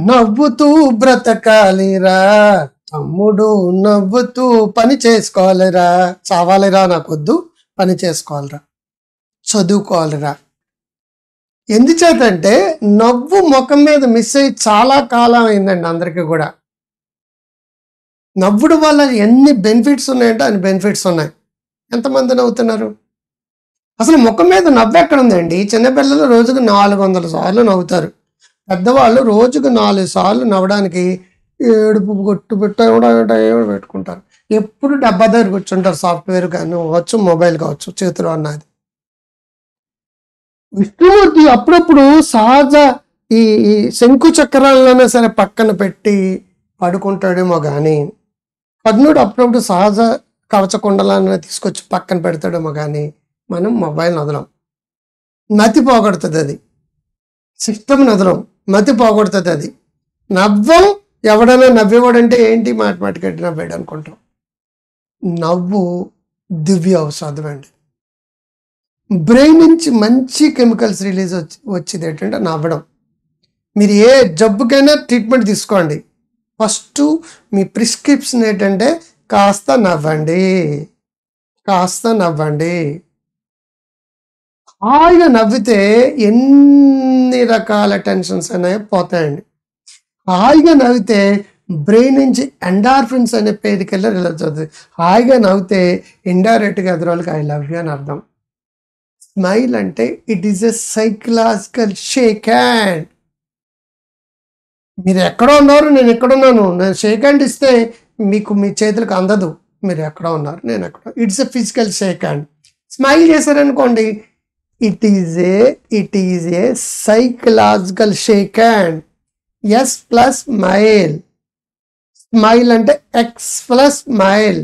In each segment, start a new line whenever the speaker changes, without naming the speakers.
నవ్వుతూ బ్రతకాలిరా తమ్ముడు, నవ్వుతూ పని చేసుకోవాలిరా. చావాలిరా నాకొద్దు, పని చేసుకోవాలిరా, చదువుకోవాలిరా. ఎందుచేతంటే నవ్వు ముఖం మీద మిస్ అయ్యి చాలా కాలం అయిందండి అందరికీ కూడా. నవ్వుడు వల్ల ఎన్ని బెనిఫిట్స్ ఉన్నాయంటే అన్ని బెనిఫిట్స్ ఉన్నాయి. ఎంతమంది నవ్వుతున్నారు? అసలు ముఖం మీద నవ్వు ఎక్కడ ఉందండి? చిన్నపిల్లలు రోజుకు 400 సార్లు నవ్వుతారు. పెద్దవాళ్ళు రోజుకు 4 సార్లు నవ్వడానికి ఏడుపు కొట్టు పెట్టుకుంటారు. ఎప్పుడు డబ్బా దగ్గర కూర్చుంటారు. సాఫ్ట్వేర్ కావచ్చు, మొబైల్ కావచ్చు, చేతిలో అన్నది. విష్ణుమూర్తి అప్పుడప్పుడు సహజ ఈ శంకు చక్రాలైనా సరే పక్కన పెట్టి పడుకుంటాడేమో కానీ, కర్ణుడు అప్పుడప్పుడు సహజ కవచ కుండలాన్ని తీసుకొచ్చి పక్కన పెడతాడేమో కానీ, మనం మొబైల్ వదలం. మతి పోగొడుతుంది అది. సిస్టమ్ వదలం, మతి పోగొడుతుంది అది. నవ్వం, ఎవడైనా నవ్వేవాడంటే ఏంటి, మాటిమాటికి నవ్వాడు అనుకుంటాం. నవ్వు దివ్య ఔషధం అండి. బ్రెయిన్ నుంచి మంచి కెమికల్స్ రిలీజ్ వచ్చేది ఏంటంటే నవ్వడం. మీరు ఏ జబ్బుకైనా ట్రీట్మెంట్ తీసుకోండి, ఫస్ట్ మీ ప్రిస్క్రిప్షన్ ఏంటంటే కాస్త నవ్వండి, కాస్త నవ్వండి. హాయిగా నవ్వితే ఎన్ని రకాల టెన్షన్స్ అనేవి పోతాయండి. హాయిగా నవ్వితే బ్రెయిన్ నుంచి ఎండార్ఫిన్స్ అనే పేరుకెళ్ళి రిలీజ్ అవుతుంది. హాయిగా నవ్వితే ఇండైరెక్ట్గా ఎదురోళ్ళకి ఐ లవ్ యూ అని అర్థం. స్మైల్ అంటే it is a psychological shake hand. మీరు ఎక్కడో ఉన్నారు, నేను ఎక్కడున్నాను. నేను షేక్ హ్యాండ్ ఇస్తే మీకు మీ చేతులకు అందదు. మీరు ఎక్కడో ఉన్నారు, నేను ఎక్కడ. It's a physical shake hand. Smile చేశారనుకోండి, it is a psychological shake hand. S plus smile. Smile అంటే X plus smile.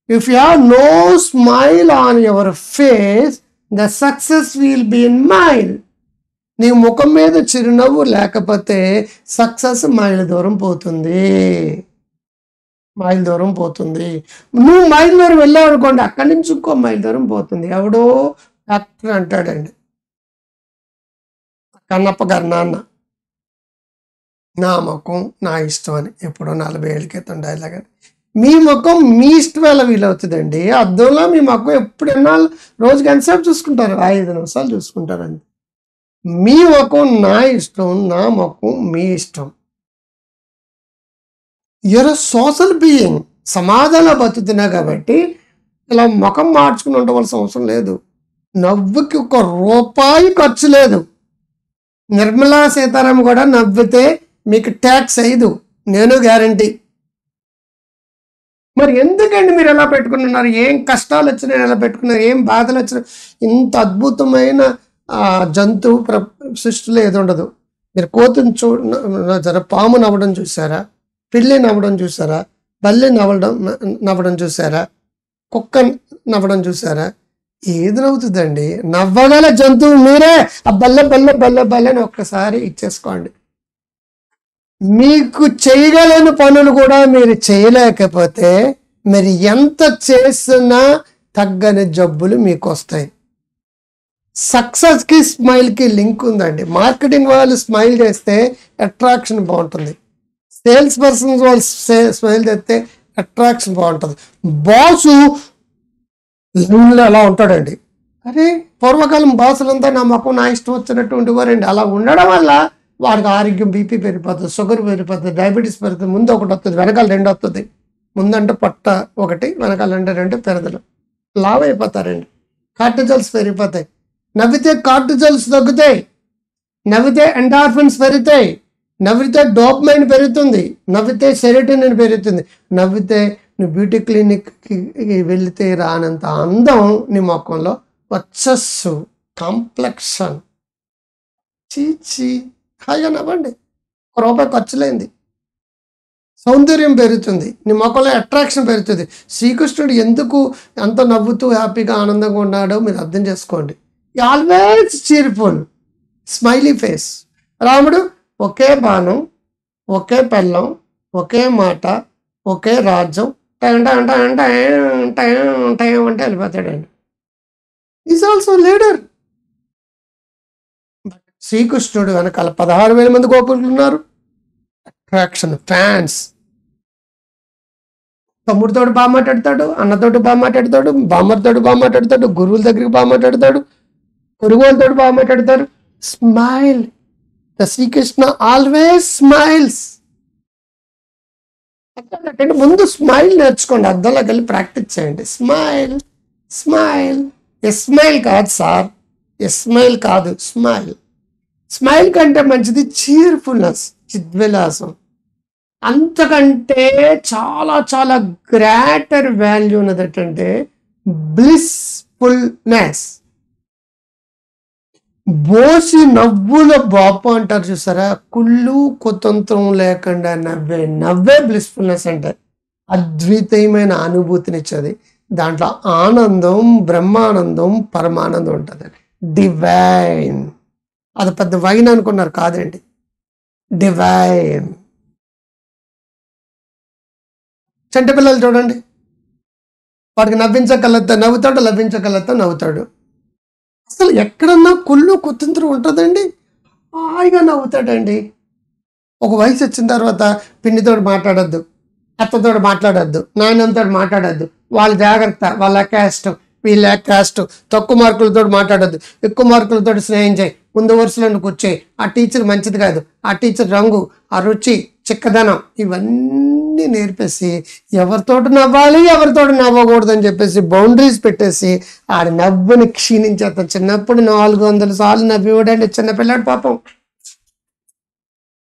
If you have no smile on your face, the success will be in mile. నీ ముఖం మీద చిరునవ్వు లేకపోతే success mile దూరం పోతుంది, mile దూరం పోతుంది. నువ్వు మైల్ దూరం వెళ్ళావు అనుకోండి, అక్కడి నుంచి ఇంకో మైల్ దూరం పోతుంది. ఎవడో డాక్టర్ అంటాడండి, కన్నప్ప గారు నాన్న, నా ముఖం నా ఇష్టం అని. ఎప్పుడో 40 ఏళ్ళ క్రితం డైలాగ్ అని. మీ ముఖం మీ ఇష్టం ఎలా వీలవుతుందండి? అద్దంలో మీ ముఖం ఎప్పుడైనా రోజుకి ఎంతసేపు చూసుకుంటారు? 5 నిమిషాలు చూసుకుంటారండి. మీ ముఖం నా ఇష్టం, నా ముఖం మీ ఇష్టం. You're a social being. సమాజంలో బతుకుతున్నా కాబట్టి ఇలా ముఖం మార్చుకుని ఉండవలసిన అవసరం లేదు. నవ్వుకి 1 రూపాయి ఖర్చు లేదు. నిర్మలా సీతారామన్ కూడా నవ్వితే మీకు ట్యాక్స్ అయ్యదు, నేను గ్యారంటీ. మరి ఎందుకండి మీరు ఎలా పెట్టుకున్నారు? ఏం కష్టాలు వచ్చినా ఎలా పెట్టుకున్నారు? ఏం బాధలు వచ్చినా? ఇంత అద్భుతమైన జంతువు సృష్టిలో ఏది ఉండదు. మీరు కోతిని పాము నవ్వడం చూసారా? పిల్లి నవ్వడం చూసారా? బల్లి నవ్వడం చూసారా? కుక్క నవ్వడం చూసారా? ఏది నవ్వుతుందండి? నవ్వగల జంతువు మీరే. ఆ బల్లె బల్లె బల్లె బల్లెని ఒక్కసారి ఇచ్చేసుకోండి. మీకు చేయగలని పనులు కూడా మీరు చేయలేకపోతే మీరు ఎంత చేసినా తగ్గని జబ్బులు మీకు వస్తాయి. సక్సెస్కి స్మైల్కి లింక్ ఉందండి. మార్కెటింగ్ వాళ్ళు స్మైల్ చేస్తే అట్రాక్షన్ బాగుంటుంది. సేల్స్ పర్సన్స్ వాళ్ళు స్మైల్ చేస్తే అట్రాక్షన్ బాగుంటుంది. బాసు లైన్లో ఎలా ఉంటాడండి? అరే పూర్వకాలం బాసులంతా నా ముఖం నా ఇష్టం వచ్చినట్టు ఉండేవారండి. అలా ఉండడం వల్ల వాడికి ఆరోగ్యం, బీపీ పెరిగిపోతుంది, షుగర్ పెరిగిపోతుంది, డయాబెటీస్ పెరుగుతుంది. ముందు ఒకటి వస్తుంది, వెనకాల 2 వస్తుంది. ముందంటే పొట్ట ఒకటి, వెనకాలంటే 2 పెరదలు. లావ్ అయిపోతారండి, కార్టిజల్స్ పెరిగిపోతాయి. నవ్వితే కార్టిజల్స్ తగ్గుతాయి, నవ్వితే ఎండార్ఫిన్స్ పెరుగుతాయి, నవ్వితే డోపమైన్ పెరుగుతుంది, నవ్వితే సెరోటోనిన్ పెరుగుతుంది. నవ్వితే నువ్వు బ్యూటీ క్లినిక్కి వెళితే రానంత అందం నీ ముఖంలో, వచ్చస్సు, కాంప్లెక్షన్. చీచి, హాయిగా నవ్వండి. 1 రూపాయి ఖర్చు లేనిది. సౌందర్యం పెరుగుతుంది, నీ ముఖంలో అట్రాక్షన్ పెరుగుతుంది. శ్రీకృష్ణుడు ఎందుకు ఎంత నవ్వుతూ హ్యాపీగా ఆనందంగా ఉన్నాడో మీరు అర్థం చేసుకోండి. Always cheerful, smiley face. రాముడు ఒకే బాణం, ఒకే పెళ్ళం, ఒకే మాట, ఒకే రాజ్యం, అంటే వెళ్ళిపోతాడండి. Is also leader. శ్రీకృష్ణుడు వెనకాల 16,000 మంది గోపులు ఉన్నారు. Attraction, fans. తమ్ముడితోటి బాగా మాట్లాడతాడు, అన్నతోటి బాగా మాట్లాడతాడు, బామ్మతోటి బాగా మాట్లాడతాడు, గురువుల దగ్గరికి బాగా మాట్లాడతాడు, పొరుగు వాళ్ళతోటి బాగా మాట్లాడతాడు. Smile. The Sri Krishna always smiles. అంటే ముందు స్మైల్ నేర్చుకోండి, అద్దంలోకి వెళ్ళి ప్రాక్టీస్ చేయండి. Smile, smile. ఎస్మైల్ కాదు సార్, ఎస్మైల్ కాదు, స్మైల్. స్మైల్ కంటే మంచిది చీర్ఫుల్నెస్, చిద్విలాసం. అంతకంటే చాలా చాలా గ్రేటర్ వాల్యూ ఉన్నది ఏంటంటే బ్లిస్ఫుల్నెస్. బోసి నవ్వుల బాపు అంటారు చూసారా, కుళ్ళు కుతంత్రం లేకుండా నవ్వే బ్లిస్ఫుల్నెస్ అంటే. అద్వితీయమైన అనుభూతినిచ్చేది. దాంట్లో ఆనందం, బ్రహ్మానందం, పరమానందం ఉంటుంది. డివైన్. అది పెద్ద వైన్ అనుకున్నారు, కాదండి, డివైన్. చంటి పిల్లలు చూడండి, వాడికి నవ్వించగలతో నవ్వుతాడు, లభించగలతో నవ్వుతాడు. అసలు ఎక్కడన్నా కుళ్ళు కుతంత్రం ఉంటుందండి, హాయిగా నవ్వుతాడండి. ఒక వయసు వచ్చిన తర్వాత పిన్నితోడు మాట్లాడద్దు, అత్తతోడు మాట్లాడద్దు, నాయనంతో మాట్లాడద్దు, వాళ్ళ జాగ్రత్త, వాళ్ళ క్యాస్ట్, వీళ్ళ క్యాస్ట్, తక్కువ మార్కులతో మాట్లాడద్దు, ఎక్కువ మార్కులతో స్నేహం చేయి, ముందు వరుసలో కూర్చోయి, ఆ టీచర్ మంచిది కాదు, ఆ టీచర్ రంగు, ఆ రుచి, చిక్కదనం, ఇవన్నీ నేర్పేసి ఎవరితోటి నవ్వాలి, ఎవరితోటి నవ్వకూడదు అని చెప్పేసి బౌండరీస్ పెట్టేసి ఆడి నవ్వుని క్షీణించేస్తాం. చిన్నప్పుడు 400 సార్లు నవ్వివాడండి చిన్నపిల్లాడు పాపం.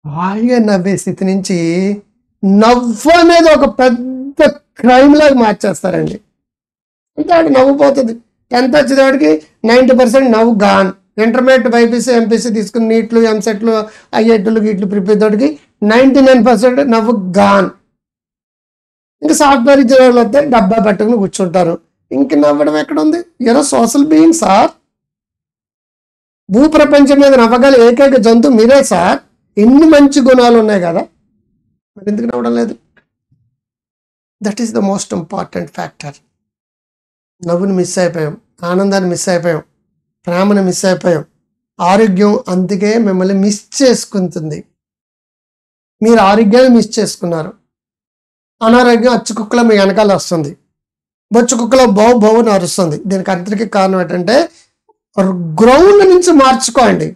హాయిగా నవ్వే స్థితి నుంచి నవ్వు అనేది ఒక పెద్ద క్రైమ్ లాగా మార్చేస్తారండి. అంటే ఆడు నవ్వుపోతుంది. 10th వచ్చేవాడికి 90% నవ్వు గాన్. ఇంటర్మీడియట్, బైపీసీ, ఎంపీసీ తీసుకుని నీట్లు, ఎంసెట్లు, ఐఐటీలు గీట్లు ప్రిపేర్ తోటికి 99% నవ్వు గాన్. ఇంకా సాఫ్ట్వేర్ ఇంజనీర్లు వస్తే డబ్బా పట్టుకుని కూర్చుంటారు. ఇంక నవ్వడం ఎక్కడ ఉంది? ఎరో సోషల్ బీయింగ్ సార్. భూప్రపంచం మీద నవ్వగల ఏకైక జంతువు మీరే సార్. ఎన్ని మంచి గుణాలు ఉన్నాయి కదా, మరి ఎందుకు నవ్వడం లేదు? That is the most important factor. నవ్వుని మిస్ అయిపోయాం, ఆనందాన్ని మిస్ అయిపోయాం, ప్రేమను మిస్ అయిపోయాం. ఆరోగ్యం అందుకే మిమ్మల్ని మిస్ చేసుకుంటుంది. మీరు ఆరోగ్యాన్ని మిస్ చేసుకున్నారు. అనారోగ్యం అచ్చు కుక్కలో మీ వెనకాల వస్తుంది, బొచ్చు కుక్కలో బౌని అరుస్తుంది. దీనికి అందరికీ కారణం ఏంటంటే గ్రౌండ్ నుంచి మార్చుకోండి,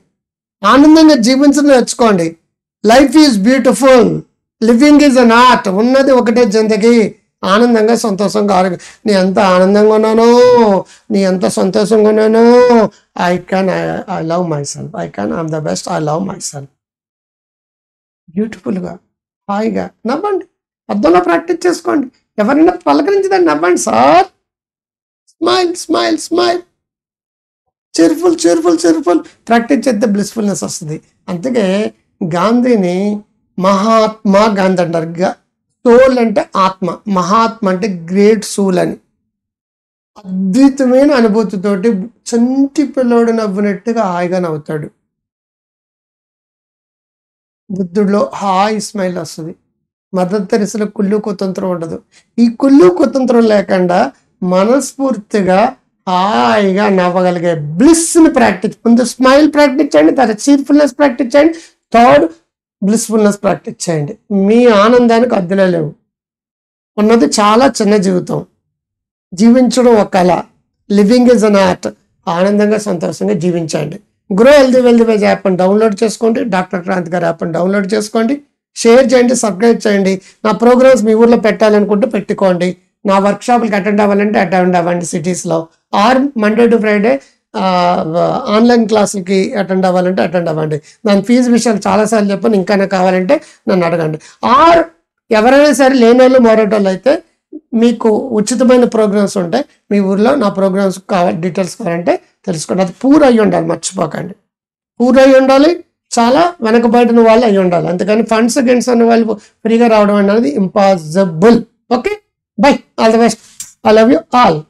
ఆనందంగా జీవించడం నేర్చుకోండి. Life is beautiful, living is an art. ఉన్నది ఒకటే జిందగీ. ఆనందంగా, సంతోషంగా, ఆరోగ్యం. నీ ఎంత ఆనందంగా ఉన్నానో, నీ ఎంత సంతోషంగా ఉన్నానో, I love my self, I'm the best, I love my self. బ్యూటిఫుల్గా, హాయిగా నవ్వండి. అద్దంలో ప్రాక్టీస్ చేసుకోండి. ఎవరైనా పలకరించదని నవ్వండి sir. Smile, smile, smile. cheerful, cheerful, cheerful. Practice చేస్తే బ్లిస్ఫుల్నెస్ వస్తుంది. అందుకే గాంధీని మహాత్మా గాంధీ అంటారు. సోల్ అంటే ఆత్మ, మహాత్మ అంటే గ్రేట్ సోల్ అని. అద్భుతమైన అనుభూతితోటి చంటి పిల్లోడు నవ్వునట్టుగా హాయిగా నవ్వుతాడు. బుద్ధుడిలో హాయి స్మైల్ వస్తుంది. మదర్ తెరెసాలో కుళ్ళు కుతంత్రం ఉండదు. ఈ కుళ్ళు కుతంత్రం లేకుండా మనస్ఫూర్తిగా హాయిగా నవ్వగలిగే బ్లిస్ని ప్రాక్టీస్. ముందు స్మైల్ ప్రాక్టీస్ చేయండి, తర్వాత చీర్ఫుల్నెస్ ప్రాక్టీస్ చేయండి, థర్డ్ బ్లిస్ఫుల్నెస్ ప్రాక్టీస్ చేయండి. మీ ఆనందానికి అద్దులే లేవు. ఉన్నది చాలా చిన్న జీవితం. జీవించడం ఒక కళ. Living is an art. ఆనందంగా, సంతోషంగా జీవించండి. గ్రో హెల్దీ వెల్దీ వైజ్ యాప్ని డౌన్లోడ్ చేసుకోండి. డాక్టర్ క్రాంతి గారి యాప్ని డౌన్లోడ్ చేసుకోండి. షేర్ చేయండి, సబ్స్క్రైబ్ చేయండి. నా ప్రోగ్రామ్స్ మీ ఊర్లో పెట్టాలనుకుంటే పెట్టుకోండి. నా వర్క్షాప్కి అటెండ్ అవ్వాలంటే అటెండ్ అవ్వండి సిటీస్లో. Or Monday to Friday online క్లాసులకి అటెండ్ అవ్వాలంటే అటెండ్ అవ్వండి. దాని ఫీజు విషయాలు చాలాసార్లు చెప్పాను, ఇంకా కావాలంటే నన్ను అడగండి. ఆర్ ఎవరైనా సరే లేనోళ్ళు మరోటోళ్ళు అయితే మీకు ఉచితమైన ప్రోగ్రామ్స్ ఉంటాయి మీ ఊర్లో. నా ప్రోగ్రామ్స్ కావాలి, డీటెయిల్స్ కావాలంటే తెలుసుకోండి. అది పూర్ అయ్యి ఉండాలి, మర్చిపోకండి. పూర్ అయ్యి ఉండాలి, చాలా వెనకబడిన వాళ్ళు అయ్యి ఉండాలి. అందుకని ఫండ్స్ గెంట్స్ అనే వాళ్ళు ఫ్రీగా రావడం అనేది impossible. Okay, by, all the best. I love you all.